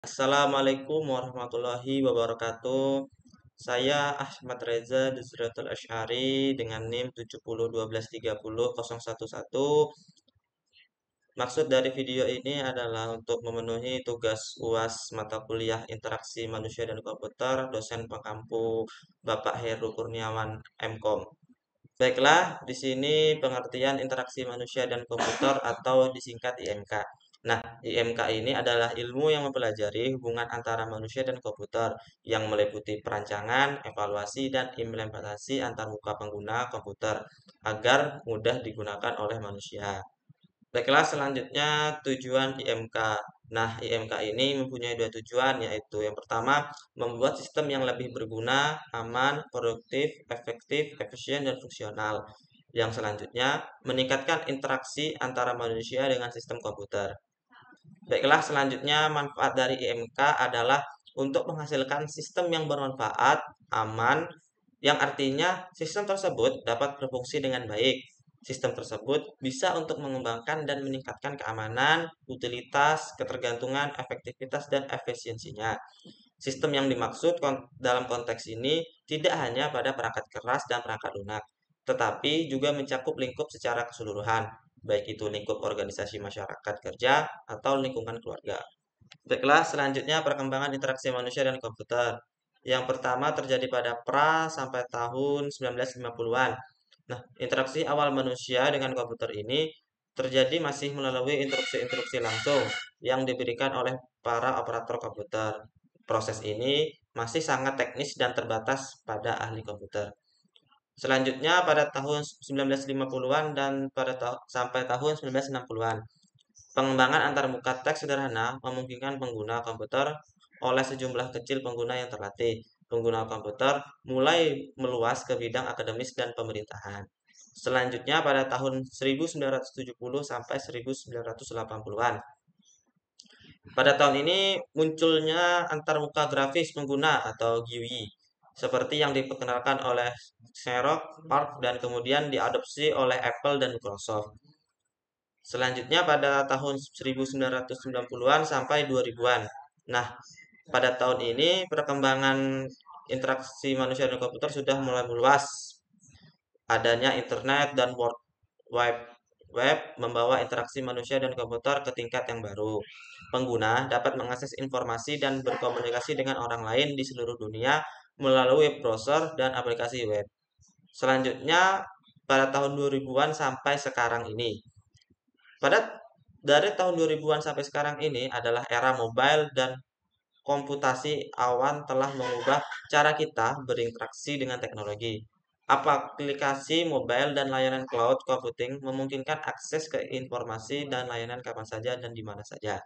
Assalamualaikum warahmatullahi wabarakatuh. Saya Ahmad Reza Duzratul Asy'ari dengan NIM 7012300111. Maksud dari video ini adalah untuk memenuhi tugas UAS mata kuliah Interaksi Manusia dan Komputer dosen pengampu Bapak Heru Kurniawan MKOM. Baiklah, di sini pengertian interaksi manusia dan komputer atau disingkat IMK. Nah, IMK ini adalah ilmu yang mempelajari hubungan antara manusia dan komputer yang meliputi perancangan, evaluasi, dan implementasi antarmuka pengguna komputer agar mudah digunakan oleh manusia. Baiklah, selanjutnya tujuan IMK. Nah, IMK ini mempunyai dua tujuan, yaitu yang pertama, membuat sistem yang lebih berguna, aman, produktif, efektif, efisien, dan fungsional. Yang selanjutnya, meningkatkan interaksi antara manusia dengan sistem komputer. Baiklah, selanjutnya manfaat dari IMK adalah untuk menghasilkan sistem yang bermanfaat, aman, yang artinya sistem tersebut dapat berfungsi dengan baik. Sistem tersebut bisa untuk mengembangkan dan meningkatkan keamanan, utilitas, ketergantungan, efektivitas, dan efisiensinya. Sistem yang dimaksud dalam konteks ini tidak hanya pada perangkat keras dan perangkat lunak, tetapi juga mencakup lingkup secara keseluruhan, baik itu lingkup organisasi masyarakat kerja atau lingkungan keluarga. Baiklah, selanjutnya perkembangan interaksi manusia dan komputer. Yang pertama terjadi pada sampai tahun 1950-an. Nah, interaksi awal manusia dengan komputer ini terjadi masih melalui instruksi-instruksi langsung yang diberikan oleh para operator komputer. Proses ini masih sangat teknis dan terbatas pada ahli komputer. Selanjutnya pada tahun 1950-an dan sampai tahun 1960-an. Pengembangan antarmuka teks sederhana memungkinkan pengguna komputer oleh sejumlah kecil pengguna yang terlatih. Pengguna komputer mulai meluas ke bidang akademis dan pemerintahan. Selanjutnya pada tahun 1970 sampai 1980-an. Pada tahun ini munculnya antarmuka grafis pengguna atau GUI seperti yang diperkenalkan oleh Xerox, PARC, dan kemudian diadopsi oleh Apple dan Microsoft. Selanjutnya pada tahun 1990-an sampai 2000-an. Nah, pada tahun ini perkembangan interaksi manusia dan komputer sudah mulai meluas. Adanya internet dan World Wide Web membawa interaksi manusia dan komputer ke tingkat yang baru. Pengguna dapat mengakses informasi dan berkomunikasi dengan orang lain di seluruh dunia melalui browser dan aplikasi web. Selanjutnya pada tahun 2000-an sampai sekarang ini. Pada dari tahun 2000-an sampai sekarang ini adalah era mobile dan komputasi awan telah mengubah cara kita berinteraksi dengan teknologi. Aplikasi mobile dan layanan cloud computing memungkinkan akses ke informasi dan layanan kapan saja dan di mana saja.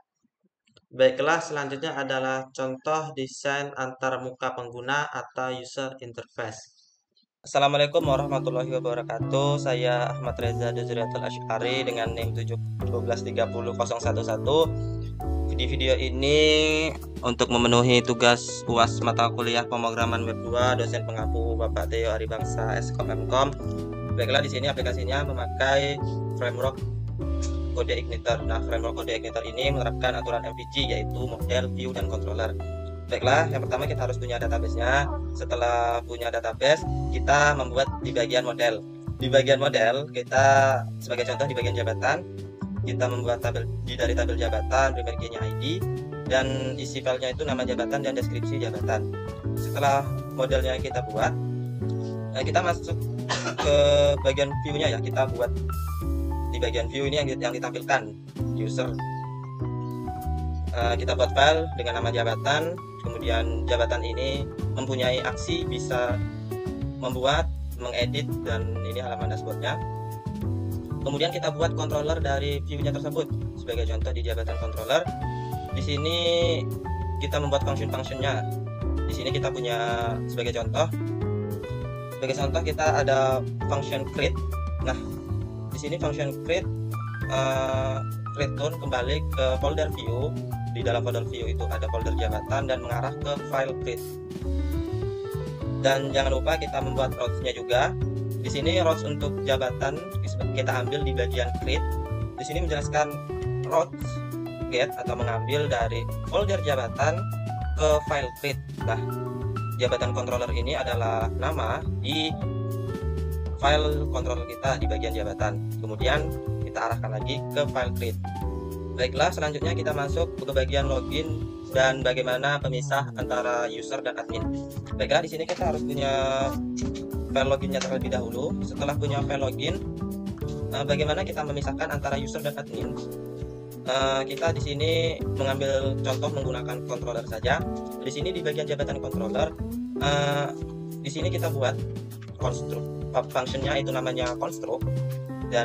Baiklah, selanjutnya adalah contoh desain antarmuka pengguna atau user interface. Assalamualaikum warahmatullahi wabarakatuh. Saya Ahmad Reza Duzratul Asy'ari dengan NIM 712300111. Di video ini untuk memenuhi tugas UAS mata kuliah pemrograman web 2 dosen pengampu Bapak Theo Aribangsa Eskom Mkom. Baiklah, di sini aplikasinya memakai framework kode Igniter. Nah, framework kode Igniter ini menerapkan aturan MVC yaitu model, view, dan controller. Baiklah, yang pertama kita harus punya database-nya. Setelah punya database, kita membuat di bagian model. Di bagian model, kita sebagai contoh di bagian jabatan, kita membuat dari tabel jabatan, primary key-nya ID, dan isi filenya itu nama jabatan dan deskripsi jabatan. Setelah modelnya kita buat, kita masuk ke bagian view-nya ya. Kita buat di bagian view ini yang ditampilkan user. Kita buat file dengan nama jabatan, kemudian jabatan ini mempunyai aksi bisa membuat, mengedit, dan ini halaman dashboardnya. Kemudian kita buat controller dari view-nya tersebut. Sebagai contoh di jabatan controller, di sini kita membuat function-functionnya. Di sini kita punya sebagai contoh kita ada function create. Nah, di sini function create return kembali ke folder view. Di dalam folder view itu ada folder jabatan dan mengarah ke file create. Dan jangan lupa kita membuat rows-nya juga. Di sini rows untuk jabatan kita ambil di bagian create. Di sini menjelaskan rows get atau mengambil dari folder jabatan ke file create. Nah, jabatan controller ini adalah nama di file controller kita di bagian jabatan. Kemudian kita arahkan lagi ke file create. Baiklah, selanjutnya kita masuk ke bagian login dan bagaimana pemisah antara user dan admin. Baiklah, di sini kita harus punya file loginnya terlebih dahulu. Setelah punya file login, bagaimana kita memisahkan antara user dan admin? Kita di sini mengambil contoh menggunakan controller saja. Di sini di bagian jabatan controller, di sini kita buat construct. Functionnya itu namanya construct, dan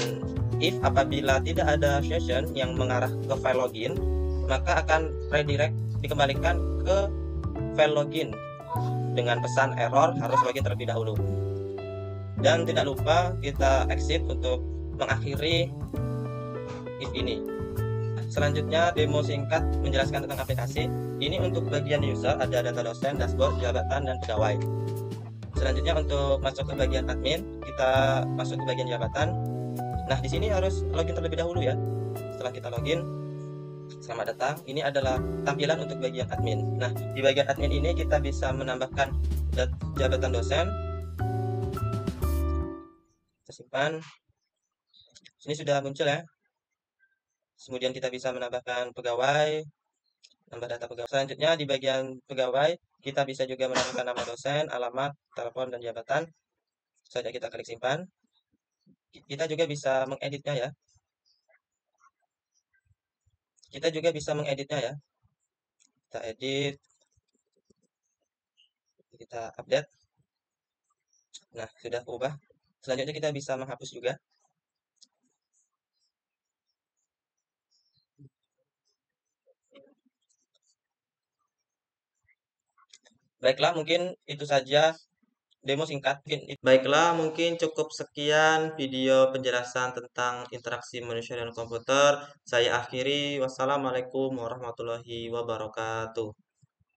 if apabila tidak ada session yang mengarah ke file login, maka akan redirect dikembalikan ke file login dengan pesan error harus login terlebih dahulu. Dan tidak lupa kita exit untuk mengakhiri if ini. Selanjutnya demo singkat menjelaskan tentang aplikasi. Ini untuk bagian user ada data dosen, dashboard, jabatan, dan pegawai. Selanjutnya untuk masuk ke bagian admin, kita masuk ke bagian jabatan. Nah, di sini harus login terlebih dahulu ya. Setelah kita login, selamat datang. Ini adalah tampilan untuk bagian admin. Nah, di bagian admin ini kita bisa menambahkan jabatan dosen. Kita simpan. Sini sudah muncul ya. Kemudian kita bisa menambahkan pegawai, nambah data pegawai. Selanjutnya di bagian pegawai, kita bisa juga menambahkan nama dosen, alamat, telepon, dan jabatan. Saja kita klik simpan. Kita juga bisa mengeditnya ya. Ya. Kita edit, kita update. Nah, sudah berubah. Selanjutnya kita bisa menghapus juga. Baiklah, mungkin itu saja demo singkat. Baiklah, mungkin cukup sekian video penjelasan tentang interaksi manusia dan komputer. Saya akhiri. Wassalamualaikum warahmatullahi wabarakatuh.